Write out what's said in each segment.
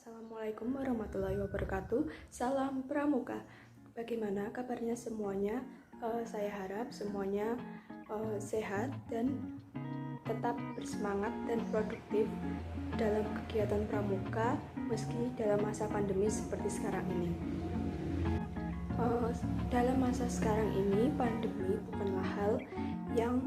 Assalamualaikum warahmatullahi wabarakatuh. Salam Pramuka. Bagaimana kabarnya semuanya? Saya harap semuanya sehat dan tetap bersemangat dan produktif dalam kegiatan Pramuka meski dalam masa pandemi seperti sekarang ini. Dalam masa sekarang ini, pandemi bukanlah hal yang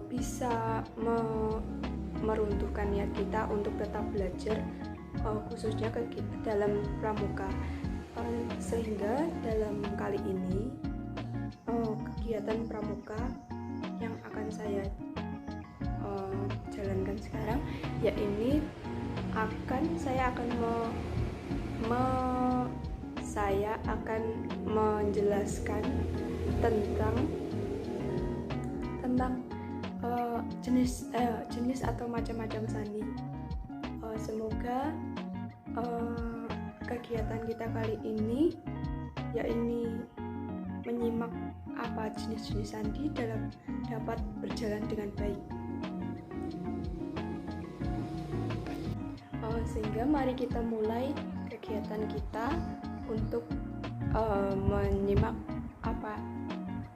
bisa meruntuhkan niat kita untuk tetap belajar, khususnya dalam pramuka, sehingga dalam kali ini kegiatan pramuka yang akan saya jalankan sekarang, yaitu saya akan menjelaskan tentang jenis atau macam-macam sandi. Semoga kegiatan kita kali ini yaitu menyimak apa jenis-jenis sandi dapat berjalan dengan baik. Sehingga mari kita mulai kegiatan kita untuk menyimak apa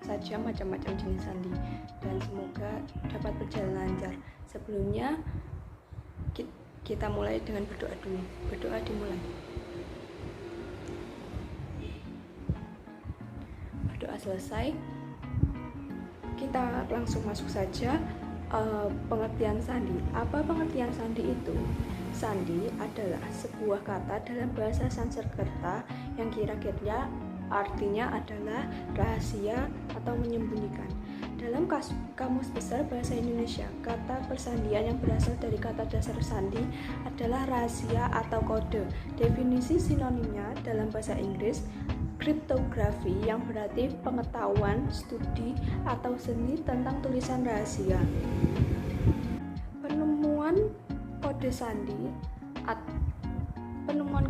saja macam-macam jenis sandi, dan semoga dapat berjalan lancar. Sebelumnya kita mulai dengan berdoa dulu. Berdoa dimulai. Berdoa selesai, kita langsung masuk saja. Pengertian sandi. Apa pengertian sandi itu? Sandi adalah sebuah kata dalam bahasa Sanskerta yang kira-kira artinya adalah rahasia atau menyembunyikan. Dalam Kamus Besar Bahasa Indonesia, kata persandian yang berasal dari kata dasar sandi adalah rahasia atau kode. Definisi sinonimnya dalam bahasa Inggris, kriptografi, yang berarti pengetahuan, studi, atau seni tentang tulisan rahasia. Penemuan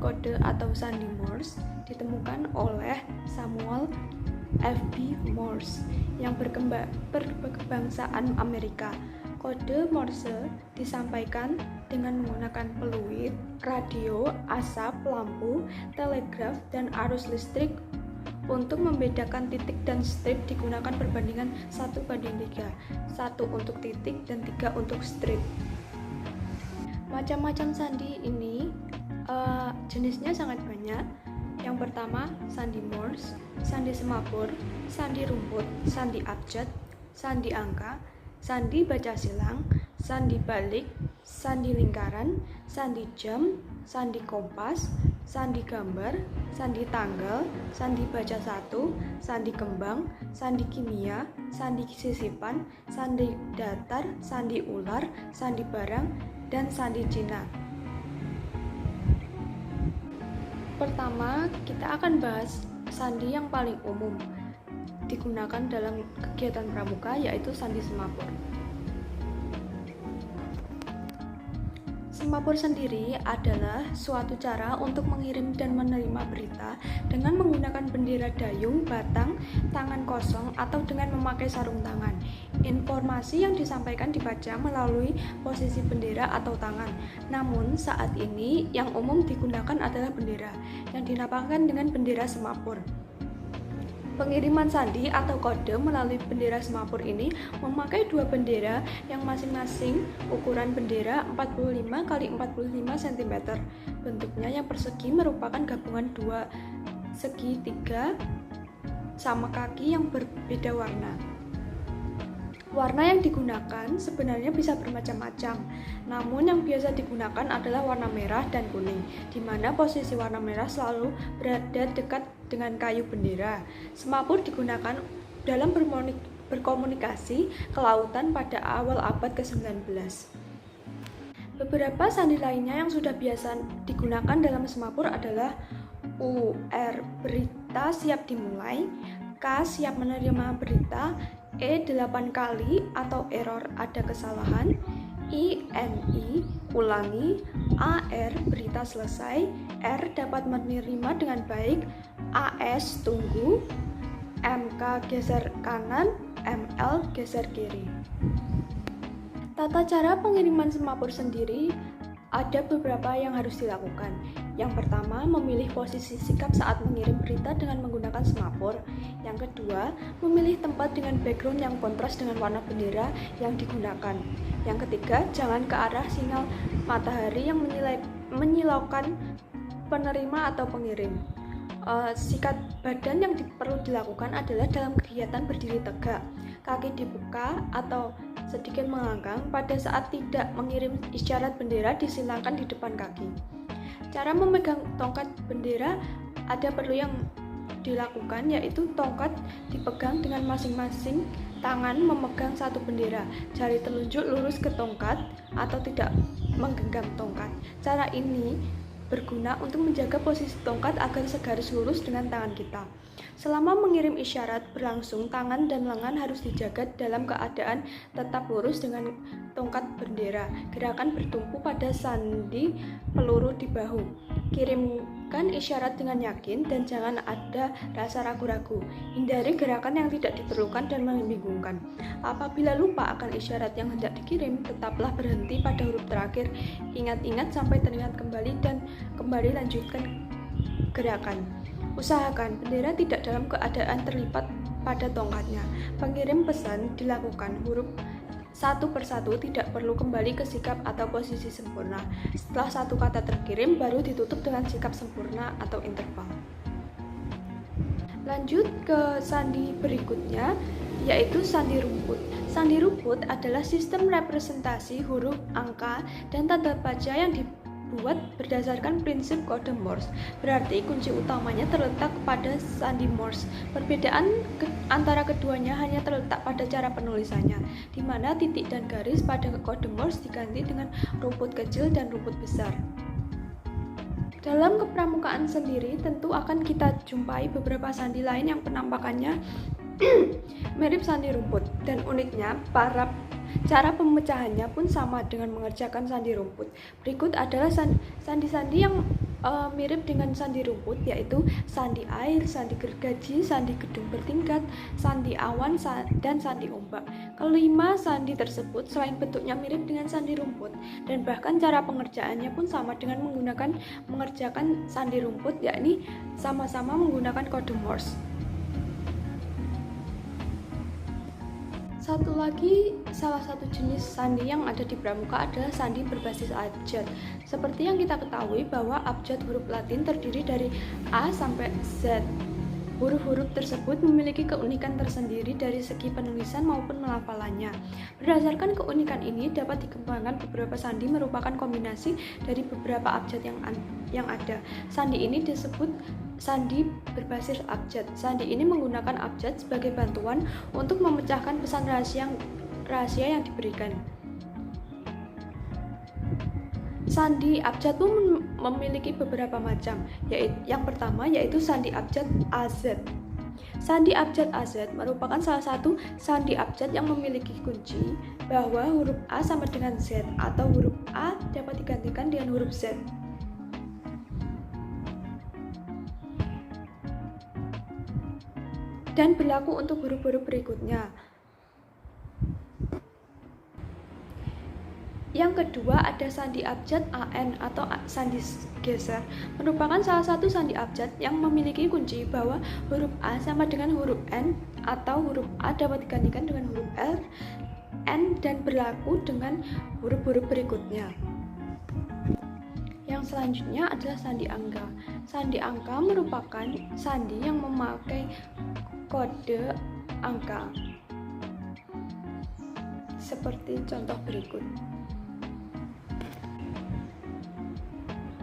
kode atau sandi Morse ditemukan oleh Samuel F.B. Morse yang berkebangsaan Amerika. Kode Morse disampaikan dengan menggunakan peluit, radio, asap, lampu, telegraf, dan arus listrik. Untuk membedakan titik dan strip digunakan perbandingan 1:3, 1 untuk titik dan 3 untuk strip. Macam-macam sandi ini jenisnya sangat banyak. Yang pertama, sandi Morse, sandi semapur, sandi rumput, sandi abjad, sandi angka, sandi baca silang, sandi balik, sandi lingkaran, sandi jam, sandi kompas, sandi gambar, sandi tanggal, sandi baca satu, sandi kembang, sandi kimia, sandi sisipan, sandi datar, sandi ular, sandi barang, dan sandi Cina. Pertama, kita akan bahas sandi yang paling umum digunakan dalam kegiatan pramuka, yaitu sandi semapur. Semapur sendiri adalah suatu cara untuk mengirim dan menerima berita dengan menggunakan bendera dayung, batang, tangan kosong, atau dengan memakai sarung tangan. Informasi yang disampaikan dibaca melalui posisi bendera atau tangan. Namun saat ini yang umum digunakan adalah bendera, yang dinamakan dengan bendera semapur. Pengiriman sandi atau kode melalui bendera semapur ini memakai dua bendera yang masing-masing ukuran bendera 45 x 45 cm. Bentuknya yang persegi merupakan gabungan dua segitiga sama kaki yang berbeda warna. Warna yang digunakan sebenarnya bisa bermacam-macam, namun yang biasa digunakan adalah warna merah dan kuning, di mana posisi warna merah selalu berada dekat dengan kayu bendera. Semapur digunakan dalam berkomunikasi ke lautan pada awal abad ke-19. Beberapa sandi lainnya yang sudah biasa digunakan dalam semapur adalah UR, berita siap dimulai, K, siap menerima berita, E, 8 kali atau error, ada kesalahan, INI, ulangi, AR, berita selesai, R, dapat menerima dengan baik, AS, tunggu, MK, geser kanan, ML, geser kiri. Tata cara pengiriman semapur sendiri Ada beberapa yang harus dilakukan. Yang pertama, memilih posisi sikap saat mengirim berita dengan menggunakan semafor. Yang kedua, memilih tempat dengan background yang kontras dengan warna bendera yang digunakan. Yang ketiga, jangan ke arah sinyal matahari yang menyilaukan penerima atau pengirim. Sikat badan yang perlu dilakukan adalah dalam kegiatan berdiri tegak, kaki dibuka atau sedikit mengangkat. Pada saat tidak mengirim isyarat bendera disilakan di depan kaki. Cara memegang tongkat bendera ada perlu yang dilakukan, yaitu tongkat dipegang dengan masing-masing tangan memegang satu bendera, jari telunjuk lurus ke tongkat atau tidak menggenggam tongkat. Cara ini berguna untuk menjaga posisi tongkat agar segaris lurus dengan tangan kita. Selama mengirim isyarat berlangsung, tangan dan lengan harus dijaga dalam keadaan tetap lurus dengan tongkat bendera. Gerakan bertumpu pada sandi peluru di bahu. Kirimkan isyarat dengan yakin dan jangan ada rasa ragu-ragu. Hindari gerakan yang tidak diperlukan dan membingungkan. Apabila lupa akan isyarat yang hendak dikirim, tetaplah berhenti pada huruf terakhir. Ingat-ingat sampai teringat kembali dan kembali lanjutkan gerakan. Usahakan bendera tidak dalam keadaan terlipat pada tongkatnya. Pengirim pesan dilakukan huruf satu persatu, tidak perlu kembali ke sikap atau posisi sempurna. Setelah satu kata terkirim, baru ditutup dengan sikap sempurna atau interval. Lanjut ke sandi berikutnya, yaitu sandi rumput. Sandi rumput adalah sistem representasi huruf, angka, dan tanda baca yang dibuat berdasarkan prinsip kode Morse. Berarti kunci utamanya terletak pada sandi Morse. Perbedaan antara keduanya hanya terletak pada cara penulisannya, di mana titik dan garis pada kode Morse diganti dengan rumput kecil dan rumput besar. Dalam kepramukaan sendiri tentu akan kita jumpai beberapa sandi lain yang penampakannya mirip sandi rumput, dan uniknya cara pemecahannya pun sama dengan mengerjakan sandi rumput. Berikut adalah sandi-sandi yang mirip dengan sandi rumput, yaitu sandi air, sandi gergaji, sandi gedung bertingkat, sandi awan, dan sandi ombak. Kelima sandi tersebut selain bentuknya mirip dengan sandi rumput, dan bahkan cara pengerjaannya pun sama dengan mengerjakan sandi rumput, yakni sama-sama menggunakan kode Morse. Salah satu jenis sandi yang ada di pramuka adalah sandi berbasis abjad. Seperti yang kita ketahui bahwa abjad huruf Latin terdiri dari A sampai Z. Huruf-huruf tersebut memiliki keunikan tersendiri dari segi penulisan maupun pelafalannya. Berdasarkan keunikan ini dapat dikembangkan beberapa sandi merupakan kombinasi dari beberapa abjad yang ada. Sandi ini disebut sandi berbasis abjad. Sandi ini menggunakan abjad sebagai bantuan untuk memecahkan pesan rahasia yang diberikan. Sandi abjad pun memiliki beberapa macam, yang pertama yaitu sandi abjad AZ. Sandi abjad AZ merupakan salah satu sandi abjad yang memiliki kunci bahwa huruf A sama dengan Z atau huruf A dapat digantikan dengan huruf Z. Dan berlaku untuk huruf-huruf berikutnya. Yang kedua ada sandi abjad AN atau sandi geser, merupakan salah satu sandi abjad yang memiliki kunci bahwa huruf A sama dengan huruf N atau huruf A dapat digantikan dengan huruf L, N, dan berlaku dengan huruf-huruf berikutnya. Yang selanjutnya adalah sandi angka. Sandi angka merupakan sandi yang memakai kode angka. Seperti contoh berikut.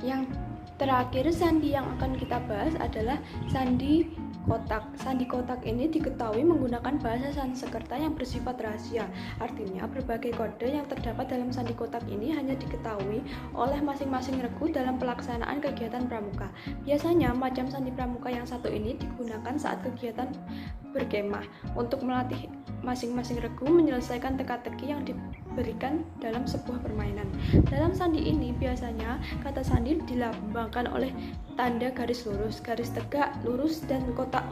Yang terakhir sandi yang akan kita bahas adalah sandi kotak. Sandi kotak ini diketahui menggunakan bahasa Sanskerta yang bersifat rahasia. Artinya berbagai kode yang terdapat dalam sandi kotak ini hanya diketahui oleh masing-masing regu dalam pelaksanaan kegiatan pramuka. Biasanya macam sandi pramuka yang satu ini digunakan saat kegiatan berkemah untuk melatih masing-masing regu menyelesaikan teka-teki yang diberikan dalam sebuah permainan. Dalam sandi ini biasanya kata sandi dilambangkan oleh tanda garis lurus, garis tegak, lurus, dan kotak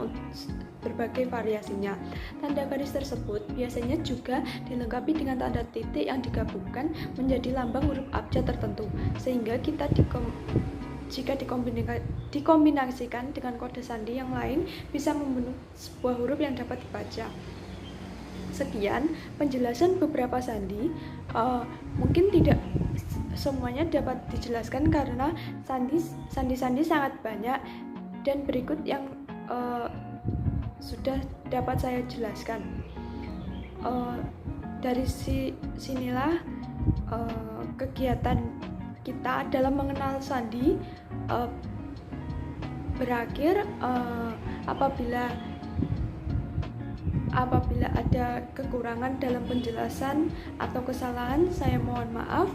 berbagai variasinya. Tanda garis tersebut biasanya juga dilengkapi dengan tanda titik yang digabungkan menjadi lambang huruf abjad tertentu, sehingga jika dikombinasikan dengan kode sandi yang lain bisa membentuk sebuah huruf yang dapat dibaca. Sekian penjelasan beberapa sandi. Mungkin tidak semuanya dapat dijelaskan karena sandi-sandi sangat banyak, dan berikut yang sudah dapat saya jelaskan. Dari sinilah kegiatan kita dalam mengenal sandi berakhir. Apabila ada kekurangan dalam penjelasan atau kesalahan, saya mohon maaf.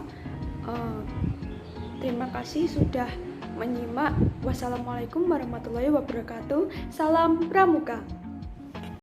Terima kasih sudah menyimak. Wassalamualaikum warahmatullahi wabarakatuh. Salam Pramuka.